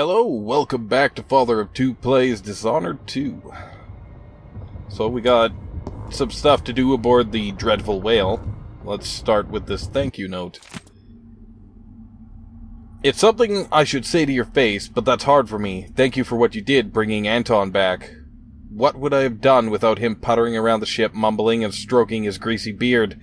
Hello, welcome back to FatherofTwo Plays Dishonored 2. So we got some stuff to do aboard the dreadful whale. Let's start with this thank you note. It's something I should say to your face, but that's hard for me. Thank you for what you did, bringing Anton back. What would I have done without him puttering around the ship, mumbling and stroking his greasy beard?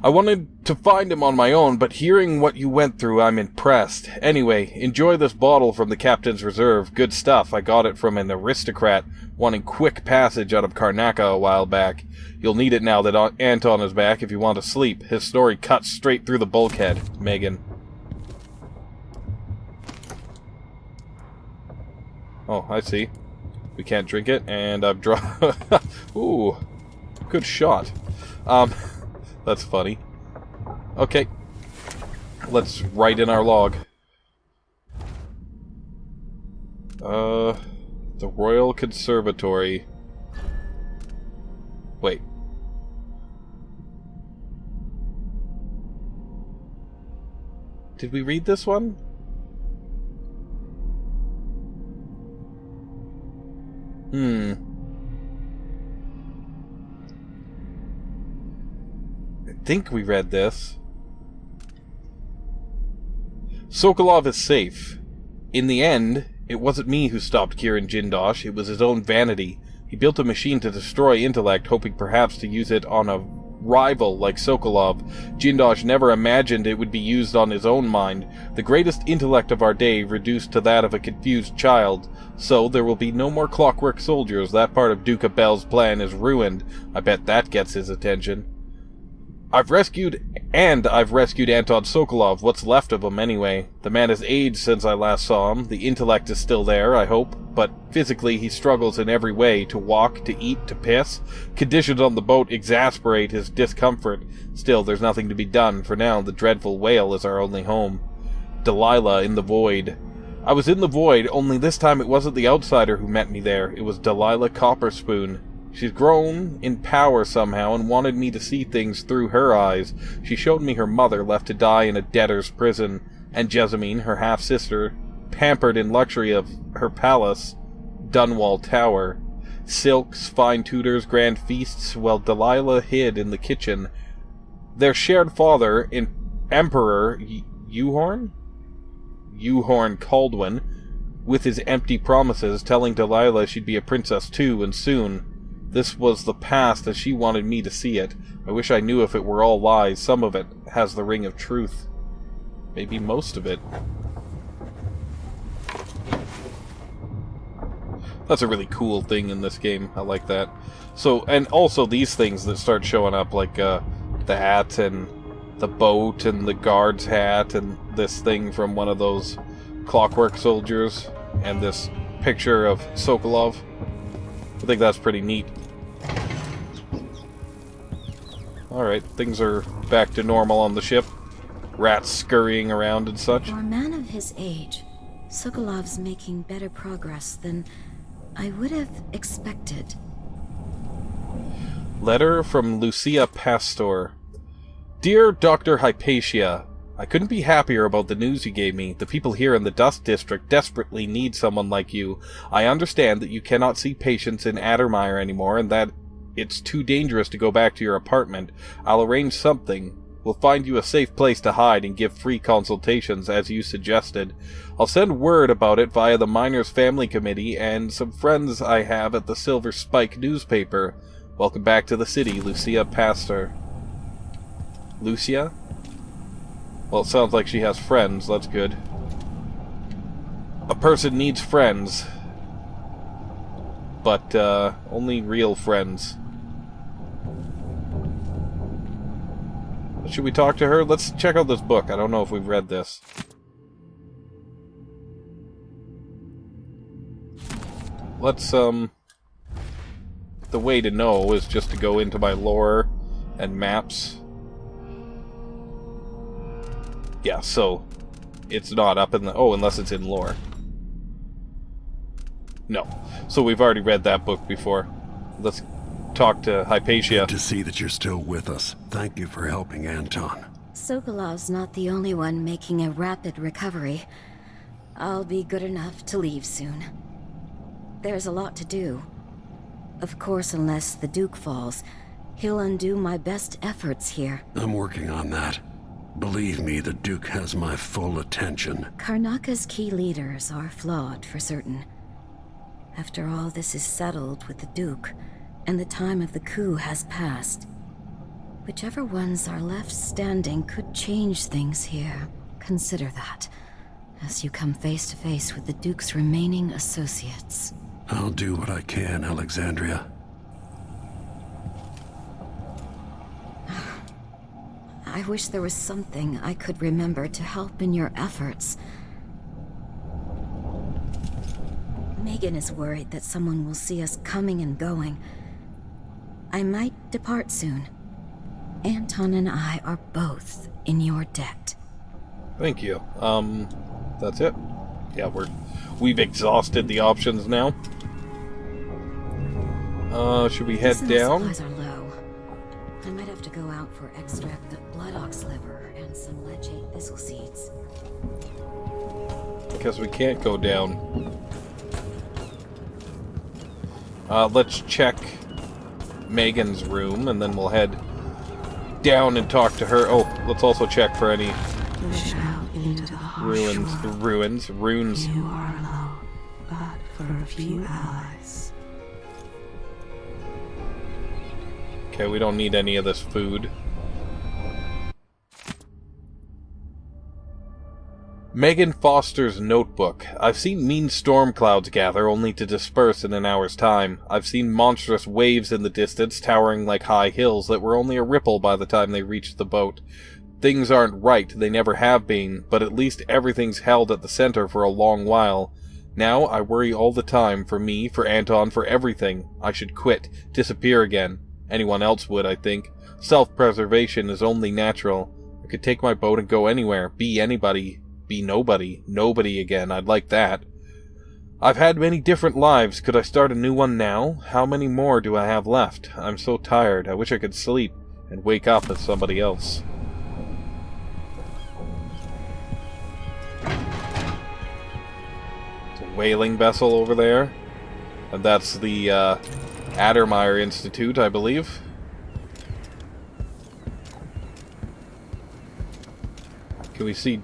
I wanted to find him on my own, but hearing what you went through, I'm impressed. Anyway, enjoy this bottle from the Captain's Reserve. Good stuff. I got it from an aristocrat wanting quick passage out of Karnaca a while back. You'll need it now that Anton is back if you want to sleep. His story cuts straight through the bulkhead. Megan. Oh, I see. We can't drink it, and I've drawn... Ooh, good shot. That's funny. Okay. Let's write in our log. The Royal Conservatory. Wait. Did we read this one? I think we read this. Sokolov is safe. In the end, it wasn't me who stopped Kieran Jindosh, it was his own vanity. He built a machine to destroy intellect, hoping perhaps to use it on a rival like Sokolov. Jindosh never imagined it would be used on his own mind, the greatest intellect of our day reduced to that of a confused child. So there will be no more clockwork soldiers. That part of Duke Bell's plan is ruined. I bet that gets his attention. I've rescued Anton Sokolov. What's left of him, anyway? The man has aged since I last saw him. The intellect is still there, I hope, but physically he struggles in every way, to walk, to eat, to piss. Conditions on the boat exasperate his discomfort. Still, there's nothing to be done. For now, the dreadful whale is our only home. Delilah in the void. I was in the void, only this time it wasn't the outsider who met me there. It was Delilah Copperspoon. She's grown in power somehow and wanted me to see things through her eyes. She showed me her mother left to die in a debtor's prison, and Jessamine, her half-sister, pampered in luxury of her palace, Dunwall Tower. Silks, fine tutors, grand feasts, while Delilah hid in the kitchen. Their shared father, Emperor Euhorn Caldwin, with his empty promises, telling Delilah she'd be a princess too, and soon. This was the past as she wanted me to see it. I wish I knew if it were all lies. Some of it has the ring of truth. Maybe most of it. That's a really cool thing in this game. I like that. So, and also these things that start showing up, like the hat and the boat and the guard's hat and this thing from one of those clockwork soldiers and this picture of Sokolov. I think that's pretty neat. Alright, things are back to normal on the ship. Rats scurrying around and such. For a man of his age, Sokolov's making better progress than I would have expected. Letter from Lucia Pastor. Dear Dr. Hypatia, I couldn't be happier about the news you gave me. The people here in the Dust District desperately need someone like you. I understand that you cannot see patients in Addermire anymore, and that it's too dangerous to go back to your apartment. I'll arrange something. We'll find you a safe place to hide and give free consultations, as you suggested. I'll send word about it via the Miners' Family Committee and some friends I have at the Silver Spike newspaper. Welcome back to the city, Lucia Pastor. Lucia? Well, it sounds like she has friends. That's good. A person needs friends. But, only real friends. Should we talk to her? Let's check out this book. I don't know if we've read this. Let's, the way to know is just to go into my lore and maps. Yeah, so it's not up in the... Oh, unless it's in lore. No. So we've already read that book before. Let's talk to Hypatia. Good to see that you're still with us. Thank you for helping Anton. Sokolov's not the only one making a rapid recovery. I'll be good enough to leave soon. There's a lot to do. Of course, unless the Duke falls, he'll undo my best efforts here. I'm working on that. Believe me, the Duke has my full attention. Karnaka's key leaders are flawed, for certain. After all this is settled with the Duke, and the time of the coup has passed, whichever ones are left standing could change things here. Consider that, as you come face to face with the Duke's remaining associates. I'll do what I can, Alexandria. I wish there was something I could remember to help in your efforts. Megan is worried that someone will see us coming and going. I might depart soon. Anton and I are both in your debt. Thank you. That's it. Yeah, we've exhausted the options now. Should we head down? Supplies are low. I might have to go out for extract of blood ox liver and some leachate thistle seeds. Because we can't go down. Let's check Megan's room, and then we'll head down and talk to her. Oh, let's also check for any runes. You are alone, but for a few allies. Okay, we don't need any of this food. Megan Foster's notebook. I've seen mean storm clouds gather only to disperse in an hour's time. I've seen monstrous waves in the distance towering like high hills that were only a ripple by the time they reached the boat. Things aren't right, they never have been, but at least everything's held at the center for a long while. Now I worry all the time, for me, for Anton, for everything. I should quit, disappear again. Anyone else would, I think. Self-preservation is only natural. I could take my boat and go anywhere, be anybody. Be nobody. Nobody again. I'd like that. I've had many different lives. Could I start a new one now? How many more do I have left? I'm so tired. I wish I could sleep and wake up as somebody else. It's a whaling vessel over there. And that's the Addermeyer Institute, I believe. Can we see...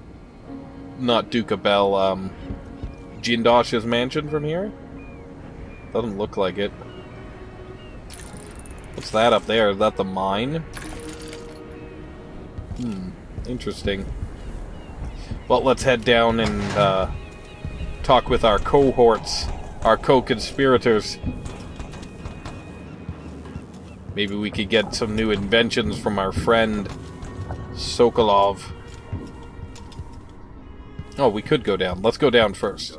not Duke of Bell, Jindosh's mansion from here? Doesn't look like it. What's that up there? Is that the mine? Interesting. Well, let's head down and talk with our cohorts, our co-conspirators. Maybe we could get some new inventions from our friend Sokolov. Oh, we could go down. Let's go down first.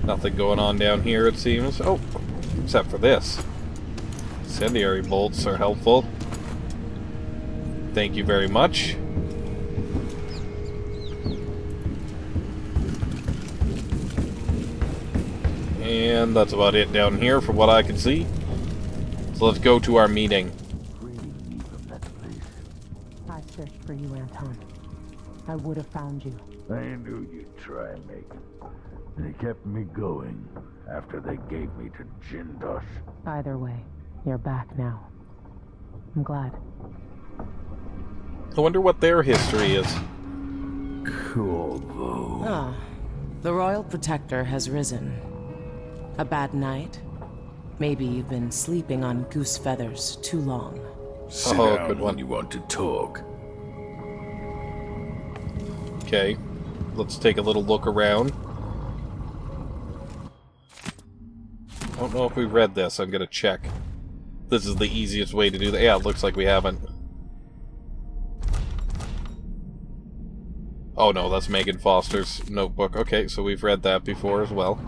Nothing going on down here, it seems. Oh, except for this. Incendiary bolts are helpful. Thank you very much. And that's about it down here from what I can see. So let's go to our meeting. I searched for you, Anton. I would have found you. I knew you'd try, Megan. They kept me going after they gave me to Jindosh. Either way, you're back now. I'm glad. I wonder what their history is. Corvo. Ah, the Royal Protector has risen. A bad night? Maybe you've been sleeping on goose feathers too long. Sit Oh, down good one. when you want to talk. Okay, let's take a little look around. I don't know if we read this. I'm gonna check. This is the easiest way to do that. Yeah, it looks like we haven't. Oh no, that's Megan Foster's notebook. Okay, so we've read that before as well.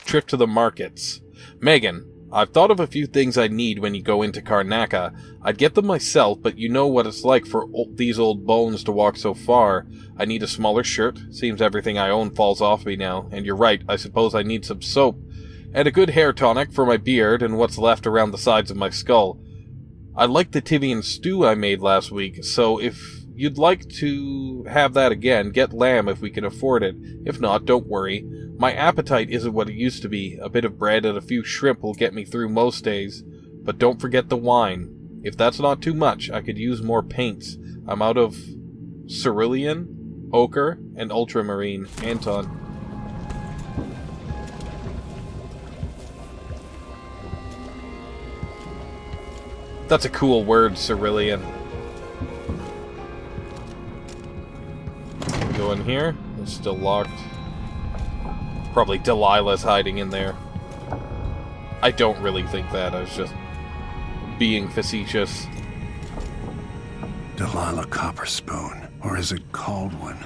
Trip to the markets. Megan, I've thought of a few things I need when you go into Karnaka. I'd get them myself, but you know what it's like for these old bones to walk so far. I need a smaller shirt. Seems everything I own falls off me now. And you're right, I suppose I need some soap. And a good hair tonic for my beard and what's left around the sides of my skull. I like the Tivian stew I made last week, so if you'd like to have that again, get lamb if we can afford it. If not, don't worry. My appetite isn't what it used to be. A bit of bread and a few shrimp will get me through most days. But don't forget the wine. If that's not too much, I could use more paints. I'm out of cerulean, ochre, and ultramarine. Anton. That's a cool word, cerulean. Go in here. It's still locked. Probably Delilah's hiding in there. I don't really think that. I was just being facetious. Delilah Copperspoon, or is it Caldwin?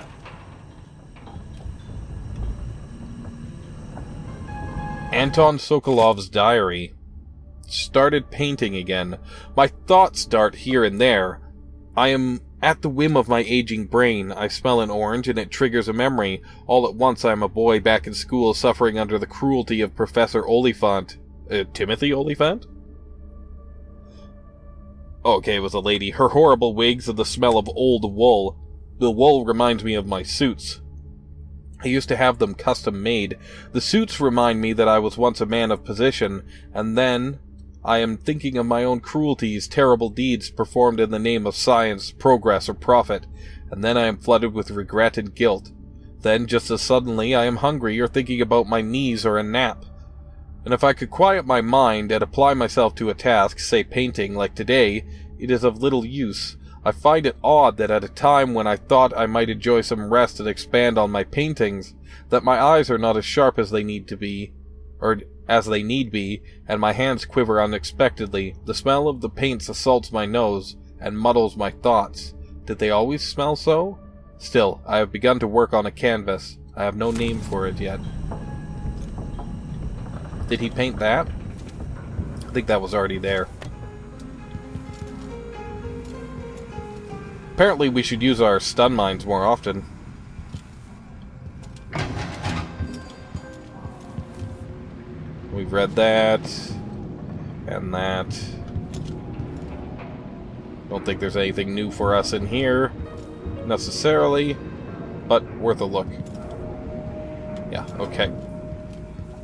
Anton Sokolov's diary. Started painting again. My thoughts dart here and there. I am at the whim of my aging brain. I smell an orange and it triggers a memory. All at once I am a boy back in school suffering under the cruelty of Professor Oliphant. Timothy Oliphant? Okay, it was a lady. Her horrible wigs and the smell of old wool. The wool reminds me of my suits. I used to have them custom made. The suits remind me that I was once a man of position, and then I am thinking of my own cruelties, terrible deeds performed in the name of science, progress, or profit, and then I am flooded with regret and guilt. Then, just as suddenly, I am hungry or thinking about my knees or a nap. And if I could quiet my mind and apply myself to a task, say painting, like today, it is of little use. I find it odd that at a time when I thought I might enjoy some rest and expand on my paintings, that my eyes are not as sharp as they need to be, and my hands quiver unexpectedly. The smell of the paints assaults my nose and muddles my thoughts. Did they always smell so? Still, I have begun to work on a canvas. I have no name for it yet. Did he paint that? I think that was already there. Apparently we should use our stun mines more often. We've read that. And that. Don't think there's anything new for us in here, necessarily, but worth a look. Yeah, okay.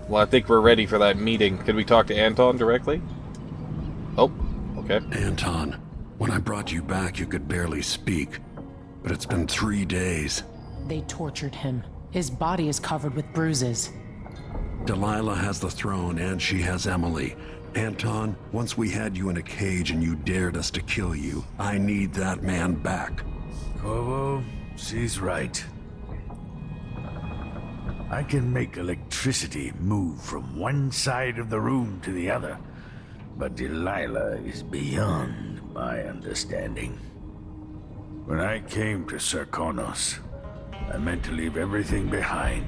Well, I think we're ready for that meeting. Can we talk to Anton directly? Oh, okay. Anton, when I brought you back, you could barely speak. But it's been 3 days. They tortured him. His body is covered with bruises. Delilah has the throne, and she has Emily. Anton, once we had you in a cage and you dared us to kill you, I need that man back. Corvo, she's right. I can make electricity move from one side of the room to the other, but Delilah is beyond my understanding. When I came to Serkonos, I meant to leave everything behind.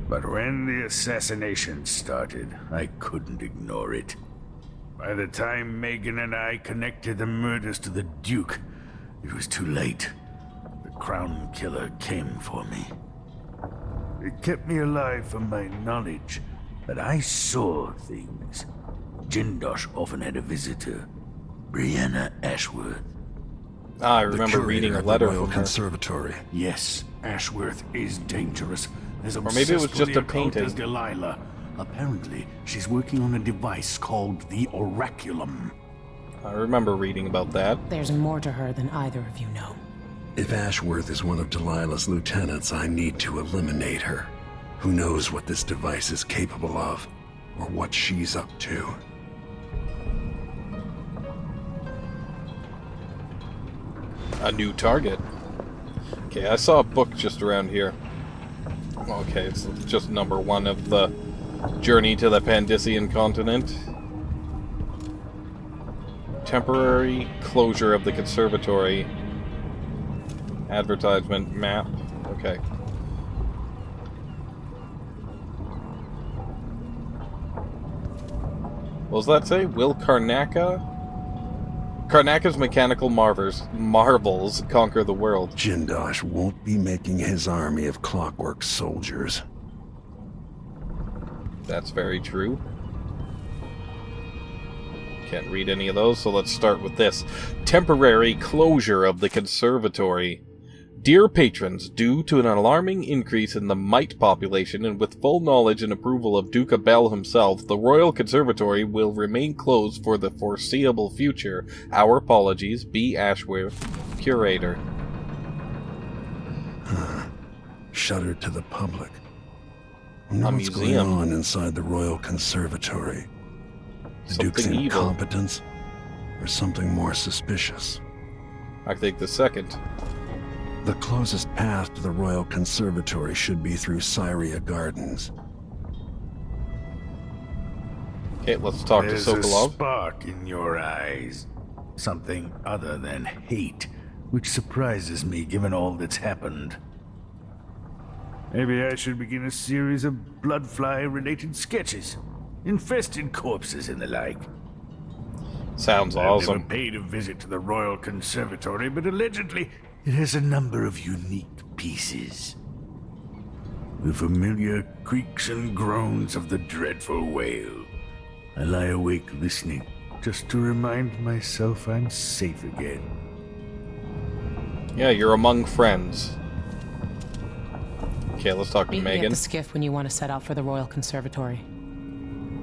But when the assassination started, I couldn't ignore it. By the time Megan and I connected the murders to the Duke, it was too late. The Crown Killer came for me. It kept me alive from my knowledge that I saw things. Jindosh often had a visitor, Brianna Ashworth. I remember reading a letter from her. Conservatory. Yes, Ashworth is dangerous. Or maybe it was just a painting. As Delilah. Apparently, she's working on a device called the Oraculum. I remember reading about that. There's more to her than either of you know. If Ashworth is one of Delilah's lieutenants, I need to eliminate her. Who knows what this device is capable of, or what she's up to. A new target. Okay, I saw a book just around here. Okay, it's just number 1 of the Journey to the Pandician Continent. Temporary closure of the conservatory. Advertisement map. Okay. What does that say? Will Karnaka? Karnaka's mechanical marvels conquer the world. Jindosh won't be making his army of clockwork soldiers. That's very true. Can't read any of those, so let's start with this. Temporary closure of the conservatory. Dear patrons, due to an alarming increase in the mite population and with full knowledge and approval of Duke Abel himself, the Royal Conservatory will remain closed for the foreseeable future. Our apologies, B. Ashworth, Curator. Shuttered to the public. Wonder A what's museum. going on inside the Royal Conservatory. The Duke's Something evil. incompetence, or something more suspicious? I think the second. The closest path to the Royal Conservatory should be through Syria Gardens. Okay, let's talk There's to a Sokolov. spark in your eyes. Something other than hate, which surprises me given all that's happened. Maybe I should begin a series of bloodfly-related sketches. Infested corpses and the like. Sounds I've never awesome. paid a visit to the Royal Conservatory, but allegedly it has a number of unique pieces. The familiar creaks and groans of the dreadful whale. I lie awake listening, just to remind myself I'm safe again. Yeah, you're among friends. Okay, let's talk to Meet me at Megan. the skiff when you want to set out for the Royal Conservatory.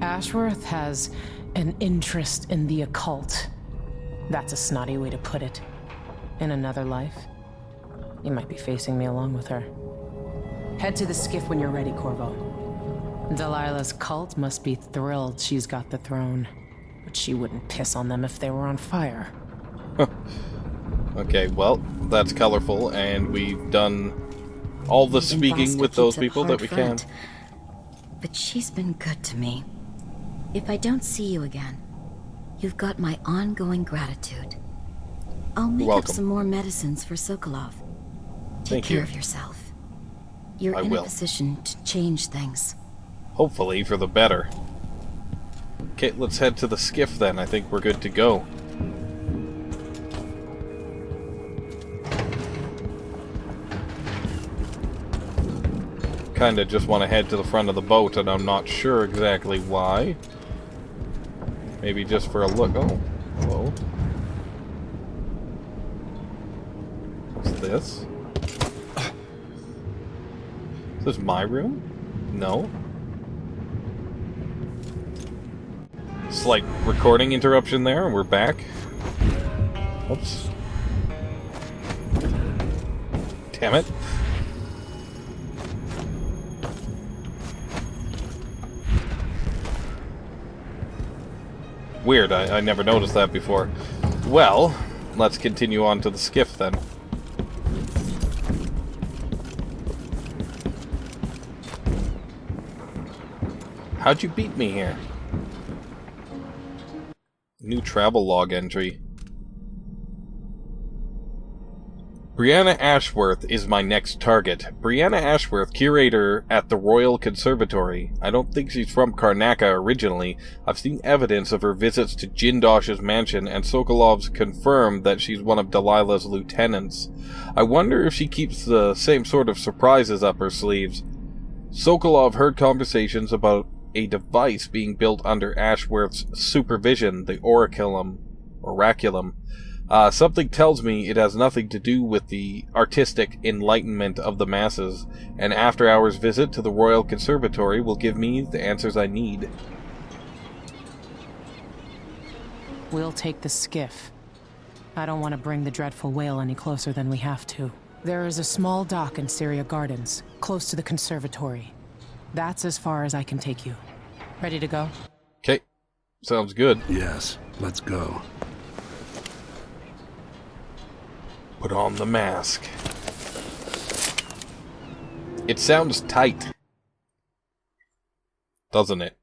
Ashworth has an interest in the occult. That's a snotty way to put it. In another life, you might be facing me along with her. Head to the skiff when you're ready, Corvo. Delilah's cult must be thrilled she's got the throne. But she wouldn't piss on them if they were on fire. Okay, well, that's colorful, and we've done all the speaking with those people that we can. But she's been good to me. If I don't see you again, you've got my ongoing gratitude. I'll make up welcome. some more medicines for Sokolov. Take Thank care you. of yourself. You're I in will. a position to change things. Hopefully for the better. Okay, let's head to the skiff then. I think we're good to go. Kinda just want to head to the front of the boat, and I'm not sure exactly why. Maybe just for a look. Oh, hello. What's this? Is this my room? No. Slight recording interruption there, and we're back. Oops. Damn it. Weird, I never noticed that before. Well, let's continue on to the skiff then. How'd you beat me here? New travel log entry. Brianna Ashworth is my next target. Brianna Ashworth, curator at the Royal Conservatory. I don't think she's from Karnaca originally. I've seen evidence of her visits to Jindosh's mansion, and Sokolov's confirmed that she's one of Delilah's lieutenants. I wonder if she keeps the same sort of surprises up her sleeves. Sokolov heard conversations about a device being built under Ashworth's supervision, the Oraculum. Something tells me it has nothing to do with the artistic enlightenment of the masses. An after-hours visit to the Royal Conservatory will give me the answers I need. We'll take the skiff. I don't want to bring the dreadful whale any closer than we have to. There is a small dock in Syria Gardens, close to the conservatory. That's as far as I can take you. Ready to go? Okay, sounds good. Yes, let's go. Put on the mask. It sounds tight, doesn't it?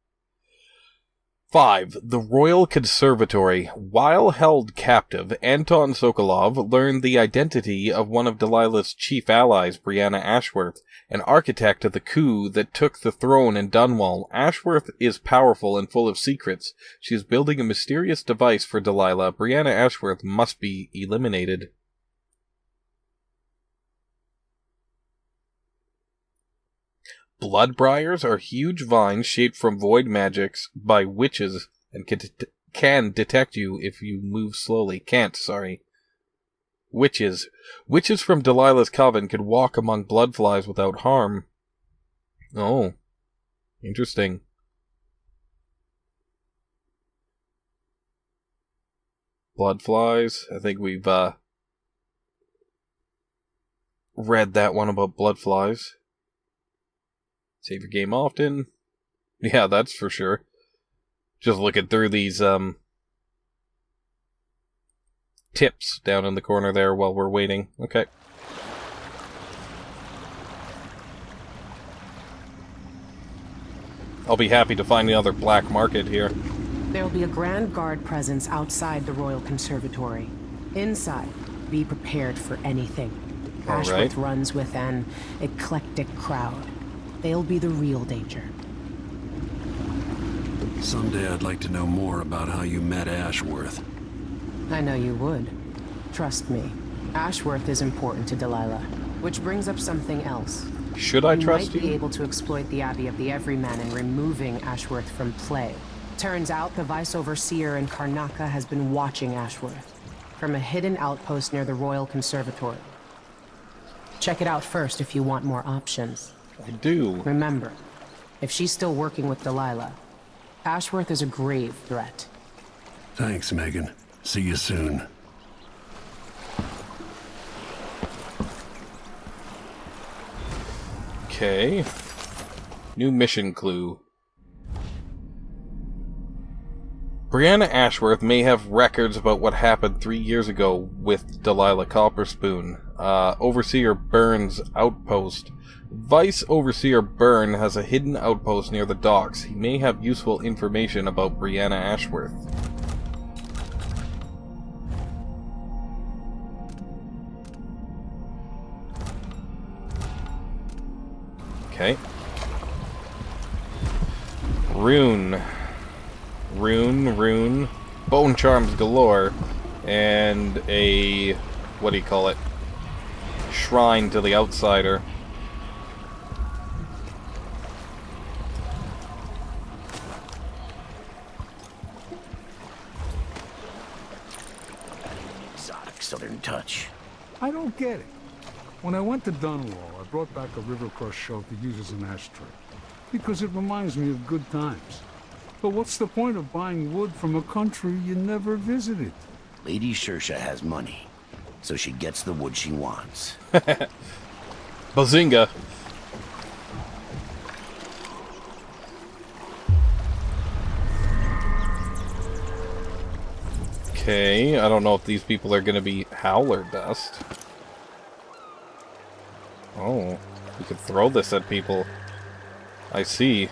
5. The Royal Conservatory. While held captive, Anton Sokolov learned the identity of one of Delilah's chief allies, Brianna Ashworth, an architect of the coup that took the throne in Dunwall. Ashworth is powerful and full of secrets. She is building a mysterious device for Delilah. Brianna Ashworth must be eliminated. Bloodbriars are huge vines shaped from void magics by witches and can detect you if you move slowly. Can't, sorry. Witches. Witches from Delilah's coven could walk among bloodflies without harm. Oh. Interesting. Bloodflies. I think we've, read that one about bloodflies. Save your game often. Yeah, that's for sure. Just looking through these, tips down in the corner there while we're waiting. Okay. I'll be happy to find another Blackmarket here. There'll be a Grand Guard presence outside the Royal Conservatory. Inside, be prepared for anything. All Ashworth right. runs with an eclectic crowd. They'll be the real danger. Someday I'd like to know more about how you met Ashworth. I know you would. Trust me. Ashworth is important to Delilah. Which brings up something else. Should I trust might be you? able to exploit the Abbey of the Everyman in removing Ashworth from play. Turns out the Vice Overseer in Karnaca has been watching Ashworth from a hidden outpost near the Royal Conservatory. Check it out first if you want more options. I do. Remember, if she's still working with Delilah, Ashworth is a grave threat. Thanks, Megan. See you soon. Okay. New mission clue. Brianna Ashworth may have records about what happened 3 years ago with Delilah Copperspoon. Overseer Byrne's outpost. Vice Overseer Byrne has a hidden outpost near the docks. He may have useful information about Brianna Ashworth. Okay. Rune. Bone charms galore. And a... what do you call it? Shrine to the outsider. Exotic southern touch. I don't get it. When I went to Dunwall, I brought back a Rivercross shell to use as an ashtray, because it reminds me of good times. But what's the point of buying wood from a country you never visited? Lady Shersha has money, so she gets the wood she wants. Bazinga! Okay, I don't know if these people are gonna be Howler dust. Oh, we could throw this at people. I see.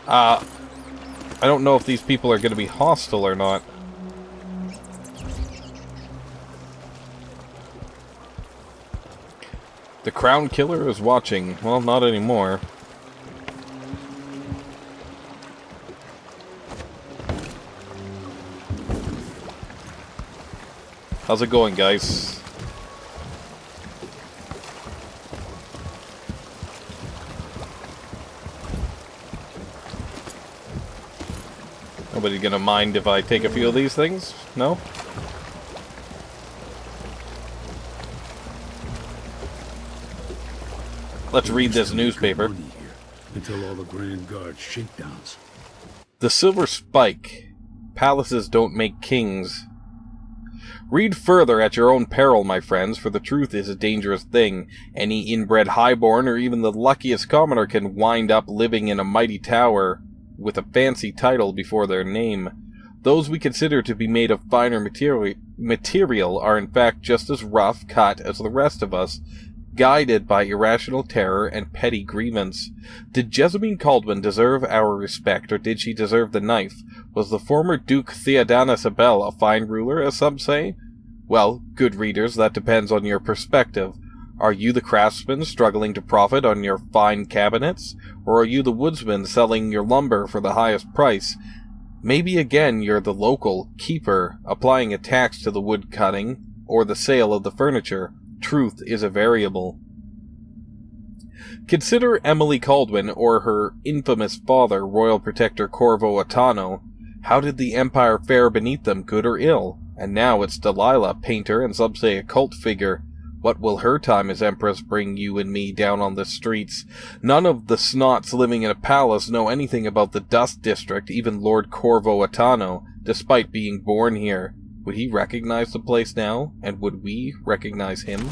I don't know if these people are gonna be hostile or not. The Crown Killer is watching. Well, not anymore. How's it going, guys? Nobody gonna mind if I take a few of these things? No? Let's read this newspaper. Money here until all the Grand Guard shakedowns. The Silver Spike. Palaces don't make kings. Read further at your own peril, my friends, for the truth is a dangerous thing. Any inbred highborn or even the luckiest commoner can wind up living in a mighty tower with a fancy title before their name. Those we consider to be made of finer material are in fact just as rough cut as the rest of us, guided by irrational terror and petty grievance. Did Jessamine Caldwin deserve our respect, or did she deserve the knife? Was the former Duke Theodanis Abel a fine ruler, as some say? Well, good readers, that depends on your perspective. Are you the craftsman struggling to profit on your fine cabinets? Or are you the woodsman selling your lumber for the highest price? Maybe again you're the local keeper, applying a tax to the wood cutting, or the sale of the furniture. Truth is a variable. Consider Emily Caldwin or her infamous father, Royal Protector Corvo Attano. How did the Empire fare beneath them, good or ill? And now it's Delilah, painter, and some say a cult figure. What will her time as Empress bring you and me down on the streets? None of the snots living in a palace know anything about the Dust District, even Lord Corvo Attano, despite being born here. Would he recognize the place now? And would we recognize him?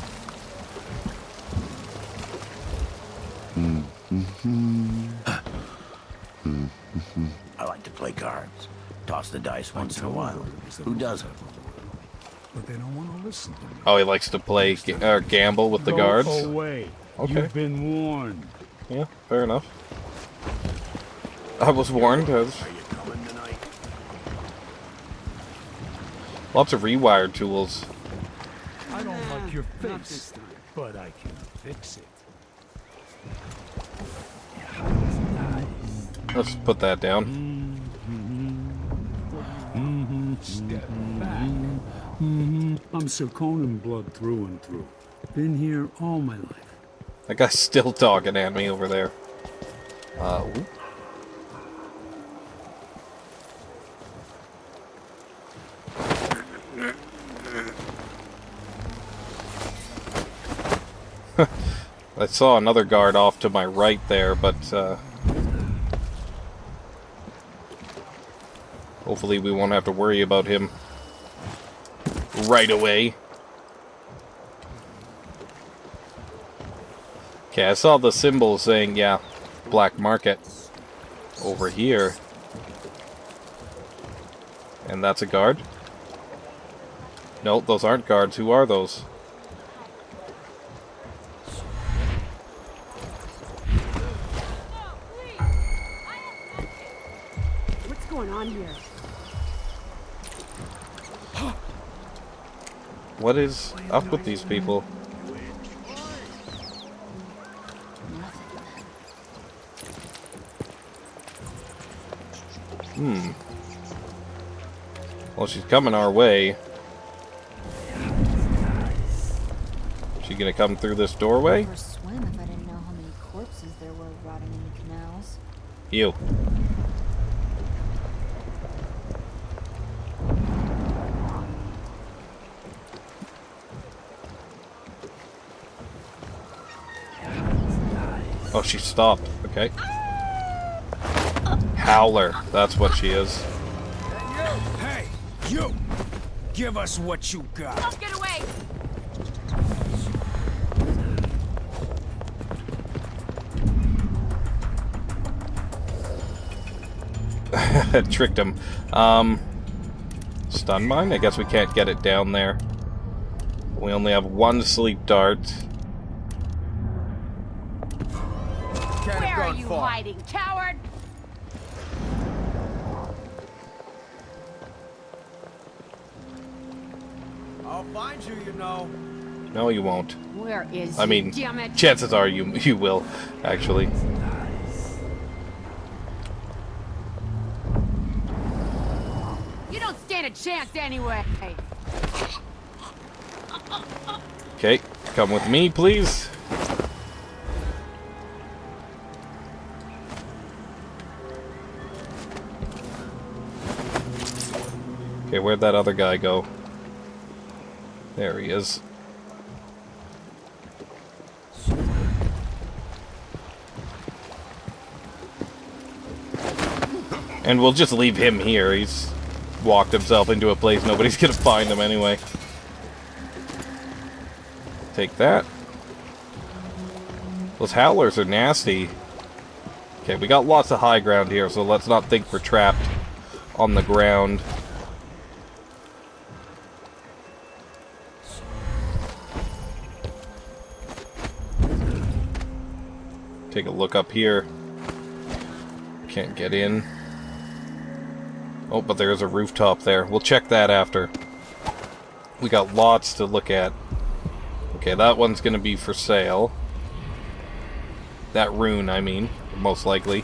I like to play cards. Toss the dice once in a while. Who doesn't? But they don't want to listen to me. Oh, he likes to play gamble with the guards? Go away. Okay. You've been warned. Yeah, fair enough. I was warned. Are you coming tonight? Lots of rewired tools. I don't like your face, but I can fix it. Let's put that down. Step back. I'm Sir Conan blood through and through. Been here all my life. That guy's still talking at me over there. Ooh. I saw another guard off to my right there, but hopefully we won't have to worry about him right away. Okay, I saw the symbol saying, yeah, Blackmarket over here. And that's a guard? No, those aren't guards. Who are those? What's going on here? What is up with these people? Well, she's coming our way. She gonna come through this doorway? I'd never swim if I didn't know how many corpses there were rotting in the canals. Ew. Oh, she stopped. Okay. Howler. That's what she is. Hey, you! Give us what you got. Don't get away! Tricked him. Stun mine? I guess we can't get it down there. We only have one sleep dart. Where are you hiding, coward? I'll find you, you know. No, you won't. Where is I mean, he, damn it? chances are you will, actually. You don't stand a chance anyway. Okay, come with me, please. Okay, where'd that other guy go? There he is. And we'll just leave him here. He's walked himself into a place nobody's gonna find him anyway. Take that. Those howlers are nasty. Okay, we got lots of high ground here, so let's not think we're trapped on the ground. Take a look up here. Can't get in. Oh, but there's a rooftop there. We'll check that after. We got lots to look at. Okay, that one's gonna be for sale. That rune, I mean, most likely.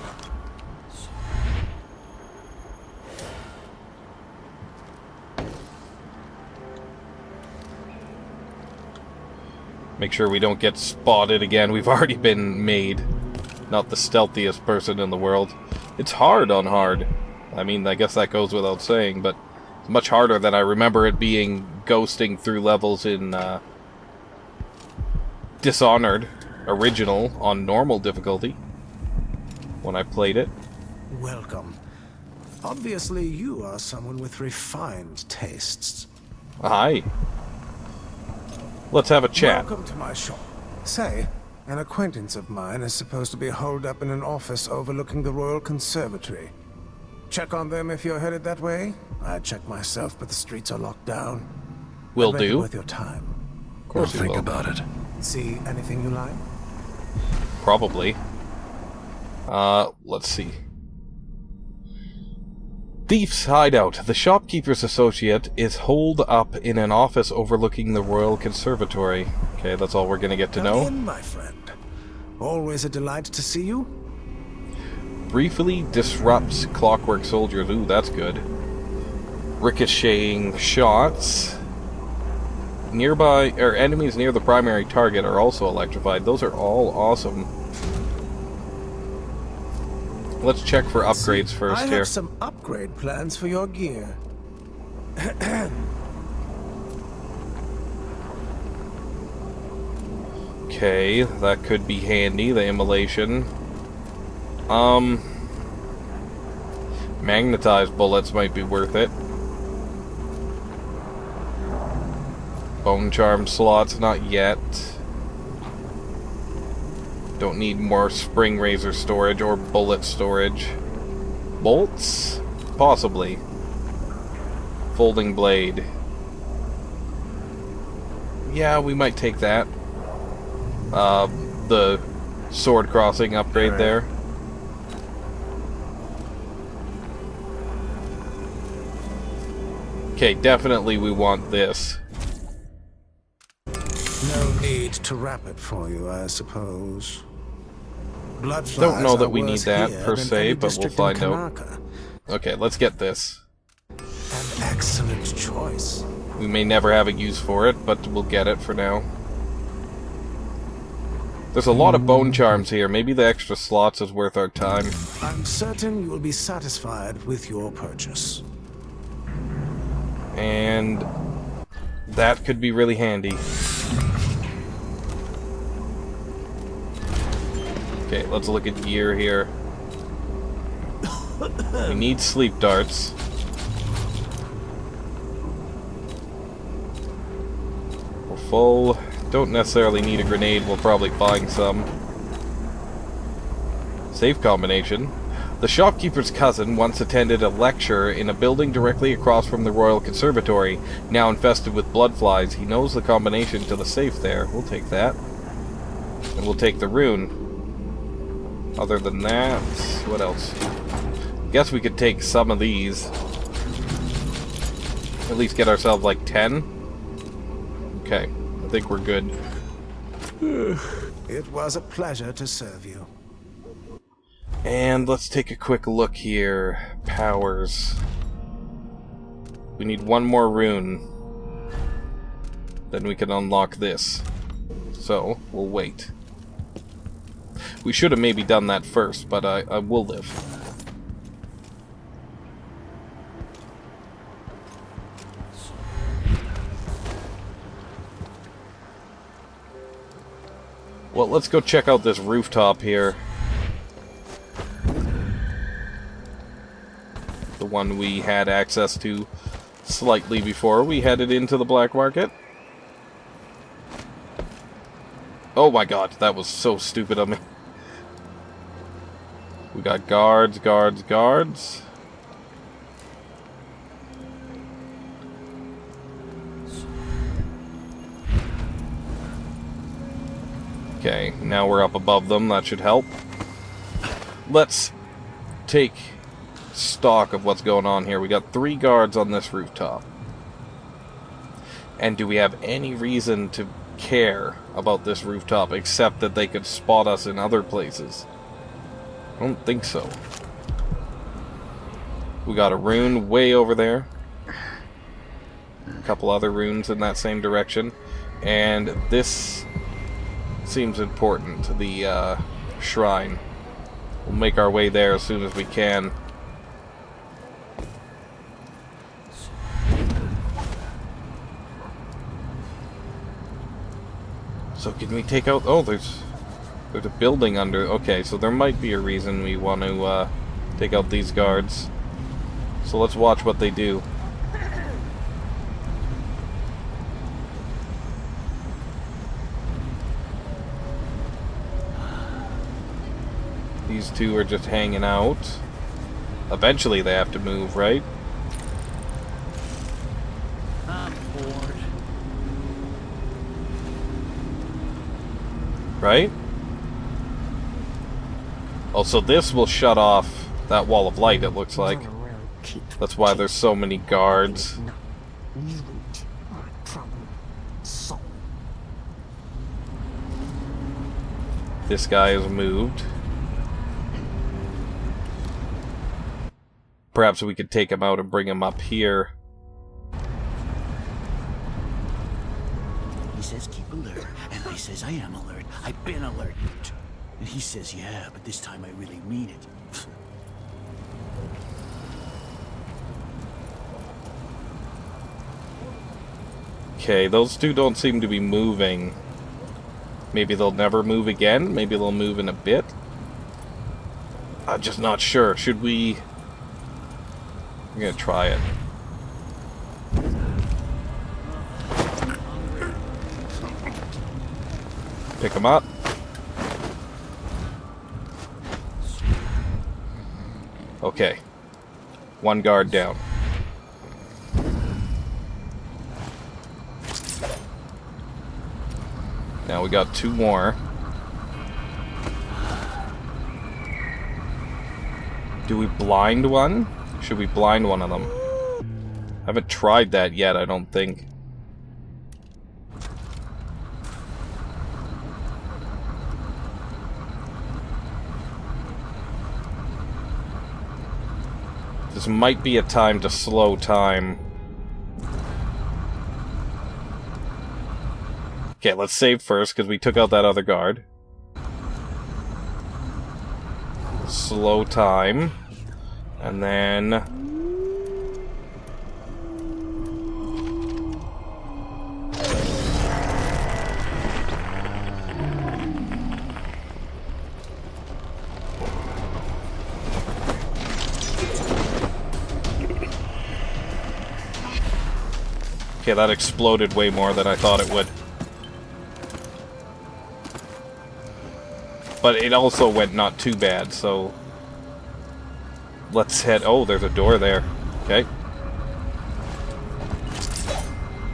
Make sure we don't get spotted again. We've already been made. Not the stealthiest person in the world. It's hard on hard. I mean, I guess that goes without saying, but it's much harder than I remember it being ghosting through levels in Dishonored original on normal difficulty when I played it. Welcome. Obviously, you are someone with refined tastes. Hi. Let's have a chat. Welcome to my shop. Say, an acquaintance of mine is supposed to be holed up in an office overlooking the Royal Conservatory. Check on them if you're headed that way. I'd check myself, but the streets are locked down. Will I'd make it do. worth your time. Of course, I'll think about it. See anything you like? Probably. Let's see. Thief's Hideout. The shopkeeper's associate is holed up in an office overlooking the Royal Conservatory. Okay, that's all we're gonna get to know. Come in, my friend. Always a delight to see you. Briefly disrupts clockwork soldiers. Ooh, that's good. Ricocheting shots. Nearby, or enemies near the primary target are also electrified. Those are all awesome. Let's check for upgrades first I here. have some upgrade plans for your gear. Okay, that could be handy, the immolation. Magnetized bullets might be worth it. Bone charm slots, not yet. Don't need more spring razor storage or bullet storage. Bolts? Possibly. Folding blade. Yeah, we might take that. The sword crossing upgrade there. Okay, definitely we want this. No need to wrap it for you, I suppose. Bloodflies Don't know that are we need worse that here per than se, any but we'll district in find out. Kanaka. Okay, let's get this. An excellent choice. We may never have a use for it, but we'll get it for now. There's a lot of bone charms here. Maybe the extra slots is worth our time. I'm certain you will be satisfied with your purchase. And that could be really handy. Okay, let's look at gear here. We need sleep darts. We're full. Don't necessarily need a grenade, we'll probably find some. Safe combination. The shopkeeper's cousin once attended a lecture in a building directly across from the Royal Conservatory, now infested with bloodflies. He knows the combination to the safe there. We'll take that. And we'll take the rune. Other than that, what else? Guess we could take some of these. At least get ourselves like 10. Okay. I think we're good. It was a pleasure to serve you. And let's take a quick look here. Powers. We need one more rune. Then we can unlock this. So, we'll wait. We should have maybe done that first, but I will live. Well, let's go check out this rooftop here. The one we had access to slightly before we headed into the Blackmarket. Oh my god, that was so stupid of me. We got guards, guards, guards. Okay, now we're up above them. That should help. Let's take stock of what's going on here. We got 3 guards on this rooftop. And do we have any reason to care about this rooftop except that they could spot us in other places? I don't think so. We got a rune way over there. A couple other runes in that same direction. And this seems important, the shrine. We'll make our way there as soon as we can. So can we take out... Oh, there's a building under... Okay, so there might be a reason we want to take out these guards. So let's watch what they do. These two are just hanging out. Eventually they have to move, right? I'm bored. Right? Oh, so this will shut off that wall of light, it looks like. That's why there's so many guards. This guy is moved. Perhaps we could take him out and bring him up here. He says keep alert, and I says I am alert. I've been alert. And he says yeah, but this time I really mean it. Okay, those two don't seem to be moving. Maybe they'll never move again? Maybe they'll move in a bit? I'm just not sure. Should we... I'm gonna try it. Pick him up. Okay. One guard down. Now we got two more. Do we blind one? Should we blind one of them? I haven't tried that yet, I don't think. This might be a time to slow time. Okay, let's save first, because we took out that other guard. Slow time. And then... Okay, that exploded way more than I thought it would. But it also went not too bad, so... Let's head... Oh, there's a door there. Okay.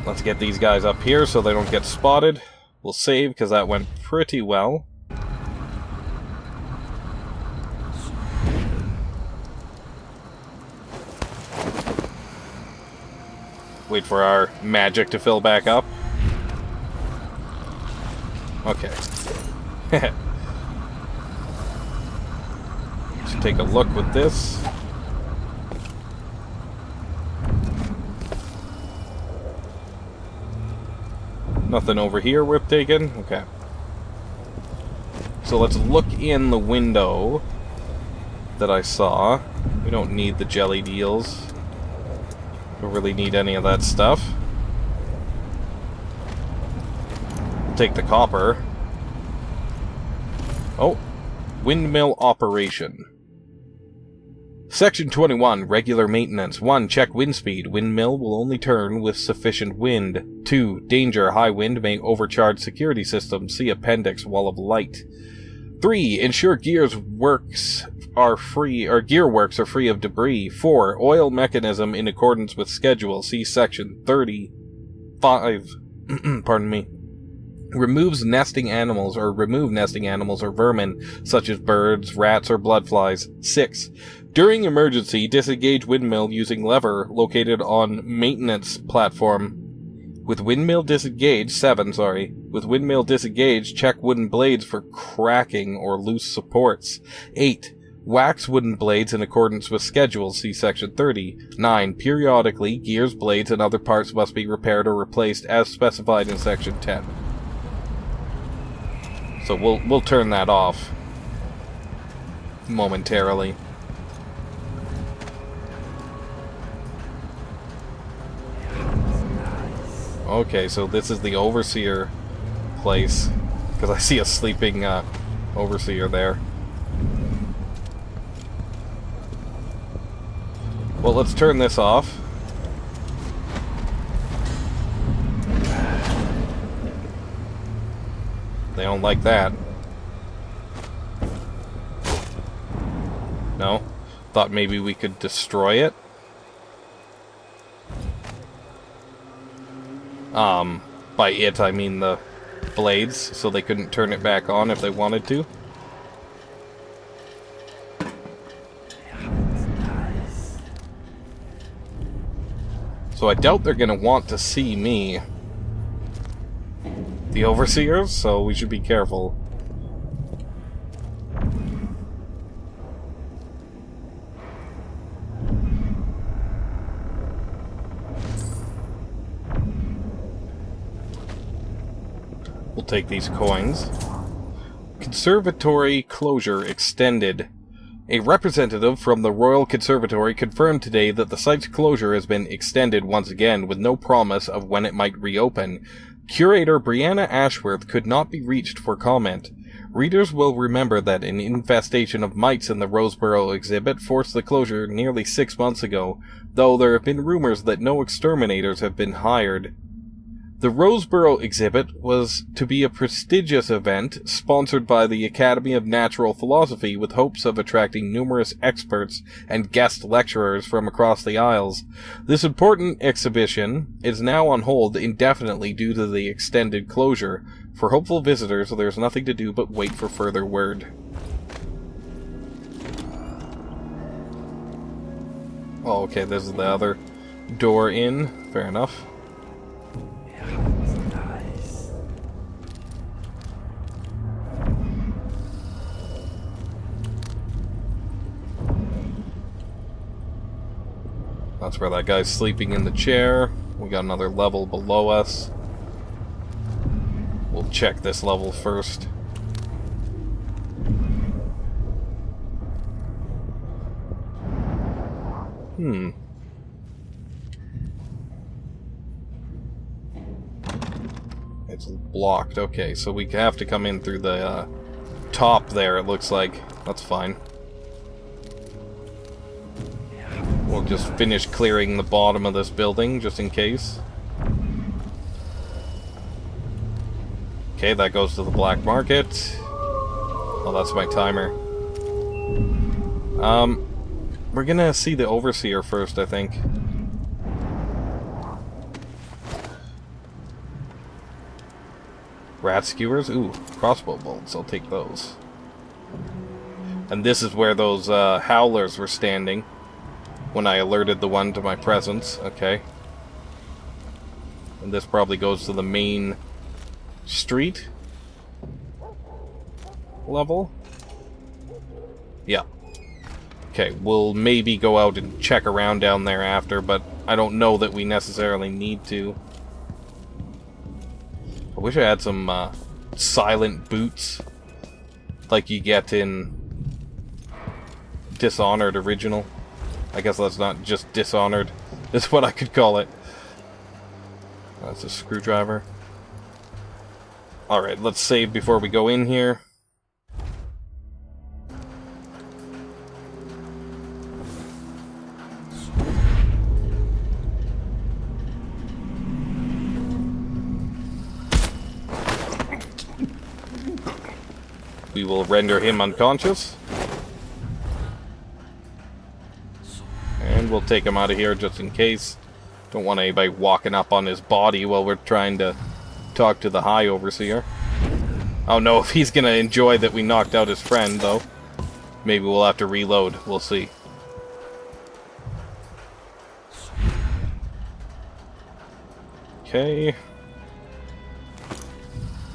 Let's get these guys up here so they don't get spotted. We'll save, because that went pretty well. Wait for our magic to fill back up. Okay. Let's take a look with this. Nothing over here worth taking? Okay. So let's look in the window that I saw. We don't need the jelly deals. Don't really need any of that stuff. Take the copper. Oh, windmill operation. Section 21, regular maintenance. 1. Check wind speed. Windmill will only turn with sufficient wind. 2. Danger. High wind may overcharge security system. See appendix, wall of light. 3. Ensure gearworks are free of debris. 4. Oil mechanism in accordance with schedule. See section 35. Pardon me. Remove nesting animals or vermin, such as birds, rats, or bloodflies. 6. During emergency, disengage windmill using lever located on maintenance platform. With windmill disengaged, 7, With windmill disengaged, check wooden blades for cracking or loose supports. 8. Wax wooden blades in accordance with schedule. See section 30. 9. Periodically, gears, blades, and other parts must be repaired or replaced as specified in section 10. So we'll turn that off momentarily. Okay, so this is the overseer place. Because I see a sleeping overseer there. Well, let's turn this off. They don't like that. No? Thought maybe we could destroy it? By it, I mean the blades, so they couldn't turn it back on if they wanted to. So I doubt they're gonna want to see me. The overseers, so we should be careful. We'll take these coins. Conservatory closure extended. A representative from the Royal Conservatory confirmed today that the site's closure has been extended once again with no promise of when it might reopen. Curator Brianna Ashworth could not be reached for comment. Readers will remember that an infestation of mites in the Roseboro exhibit forced the closure nearly 6 months ago, though there have been rumors that no exterminators have been hired. The Roseboro exhibit was to be a prestigious event sponsored by the Academy of Natural Philosophy with hopes of attracting numerous experts and guest lecturers from across the Isles. This important exhibition is now on hold indefinitely due to the extended closure. For hopeful visitors, there's nothing to do but wait for further word. Oh, okay, this is the other door in. Fair enough. That's where that guy's sleeping in the chair. We got another level below us. We'll check this level first. It's blocked. Okay, so we have to come in through the top there, it looks like. That's fine. We'll just finish clearing the bottom of this building, just in case. Okay, that goes to the Blackmarket. Oh, that's my timer. We're gonna see the Overseer first, I think. Rat skewers? Ooh, crossbow bolts. I'll take those. And this is where those howlers were standing when I alerted the one to my presence. Okay. And this probably goes to the main street level. Yeah. Okay, we'll maybe go out and check around down there after, but I don't know that we necessarily need to. I wish I had some silent boots like you get in Dishonored original. I guess that's not just Dishonored. That's what I could call it. That's a screwdriver. Alright, let's save before we go in here. We will render him unconscious. And we'll take him out of here just in case. Don't want anybody walking up on his body while we're trying to talk to the High Overseer. I don't know if he's gonna enjoy that we knocked out his friend, though. Maybe we'll have to reload. We'll see. Okay.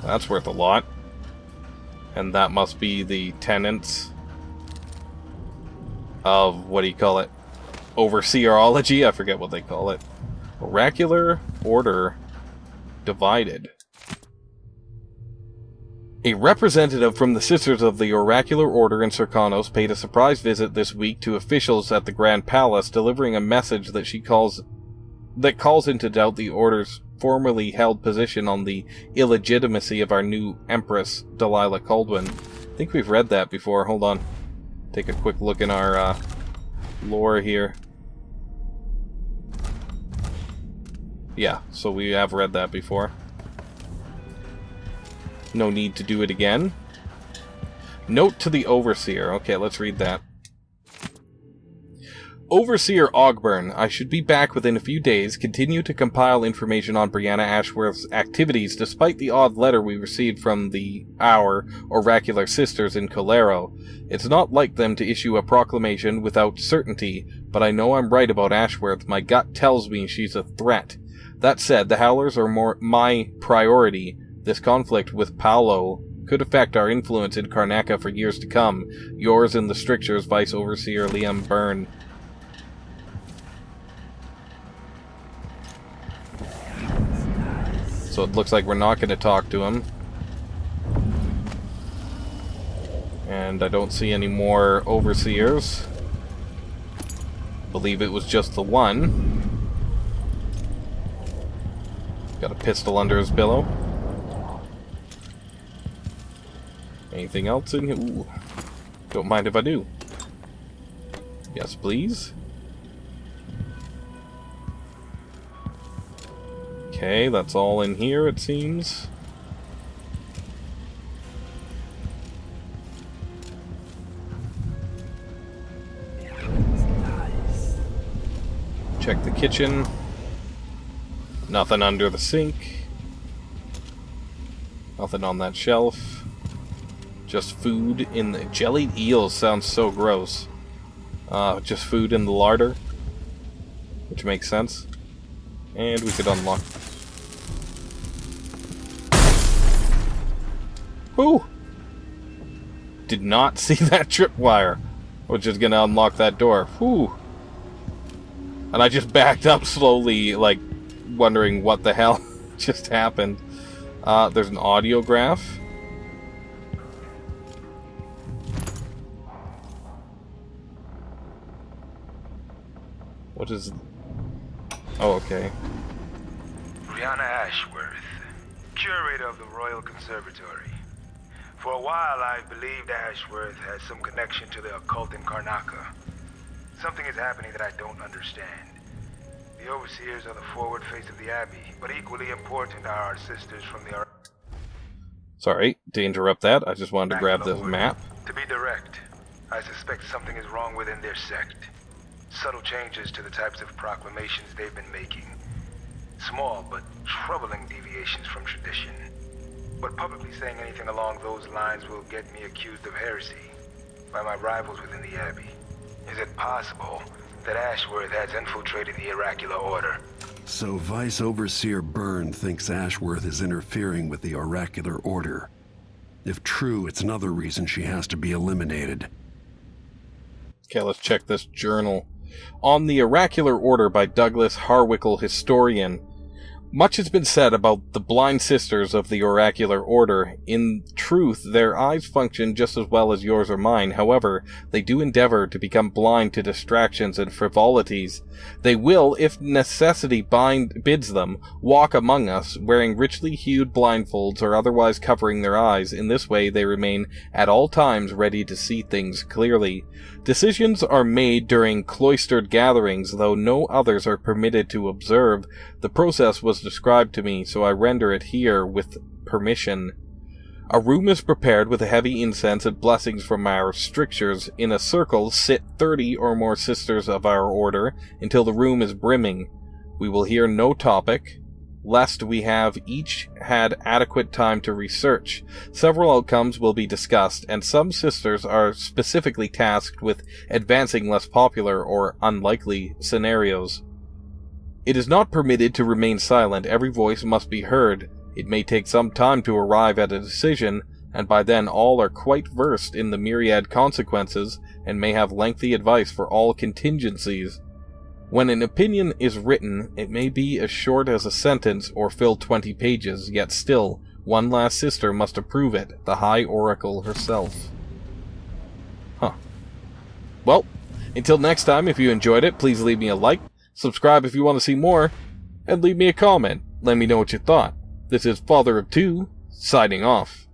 That's worth a lot. And that must be the tenants of, what do you call it? Overseerology? I forget what they call it. Oracular Order Divided. A representative from the Sisters of the Oracular Order in Serkanos paid a surprise visit this week to officials at the Grand Palace, delivering a message that calls into doubt the Order's formerly held position on the illegitimacy of our new Empress, Delilah Caldwin. I think we've read that before. Hold on. Take a quick look in our lore here. Yeah, so we have read that before. No need to do it again. Note to the Overseer. Okay, let's read that. Overseer Ogburn, I should be back within a few days. Continue to compile information on Brianna Ashworth's activities despite the odd letter we received from our oracular sisters in Colero. It's not like them to issue a proclamation without certainty, but I know I'm right about Ashworth. My gut tells me she's a threat. That said, the Howlers are my priority. This conflict with Paolo could affect our influence in Karnaca for years to come. Yours in the strictures, Vice Overseer Liam Byrne. So it looks like we're not going to talk to him. And I don't see any more Overseers. Believe it was just the one. Got a pistol under his pillow. Anything else in here? Ooh. Don't mind if I do. Yes, please. Okay, that's all in here, it seems. Check the kitchen. Nothing under the sink. Nothing on that shelf. Just food in the... Jellied eels sounds so gross. Just food in the larder. Which makes sense. And we could unlock... Whew! Did not see that tripwire. We're just gonna unlock that door. Whew! And I just backed up slowly, like, wondering what the hell just happened. There's an audiograph. What is... Oh, okay. Brianna Ashworth, curator of the Royal Conservatory. For a while, I believed Ashworth has some connection to the occult in Karnaca. Something is happening that I don't understand. The Overseers are the forward face of the Abbey, but equally important are our sisters from the... Sorry to interrupt that. I just wanted to grab this map. To be direct, I suspect something is wrong within their sect. Subtle changes to the types of proclamations they've been making. Small but troubling deviations from tradition. But publicly saying anything along those lines will get me accused of heresy by my rivals within the Abbey. Is it possible that Ashworth has infiltrated the Oracular Order? So Vice Overseer Byrne thinks Ashworth is interfering with the Oracular Order. If true, it's another reason she has to be eliminated. Okay, let's check this journal. On the Oracular Order by Douglas Harwickle, historian. Much has been said about the blind sisters of the Oracular Order. In truth, their eyes function just as well as yours or mine. However, they do endeavor to become blind to distractions and frivolities. They will, if necessity bids them, walk among us, wearing richly hued blindfolds or otherwise covering their eyes. In this way, they remain at all times ready to see things clearly. Decisions are made during cloistered gatherings, though no others are permitted to observe. The process was described to me, so I render it here with permission. A room is prepared with a heavy incense and blessings from our strictures. In a circle sit 30 or more sisters of our order, until the room is brimming. We will hear no topic, lest we have each had adequate time to research. Several outcomes will be discussed, and some sisters are specifically tasked with advancing less popular or unlikely scenarios. It is not permitted to remain silent. Every voice must be heard. It may take some time to arrive at a decision, and by then all are quite versed in the myriad consequences, and may have lengthy advice for all contingencies. When an opinion is written, it may be as short as a sentence or fill 20 pages, yet still, one last sister must approve it, the High Oracle herself. Huh. Well, until next time, if you enjoyed it, please leave me a like, subscribe if you want to see more, and leave me a comment. Let me know what you thought. This is Father of Two, signing off.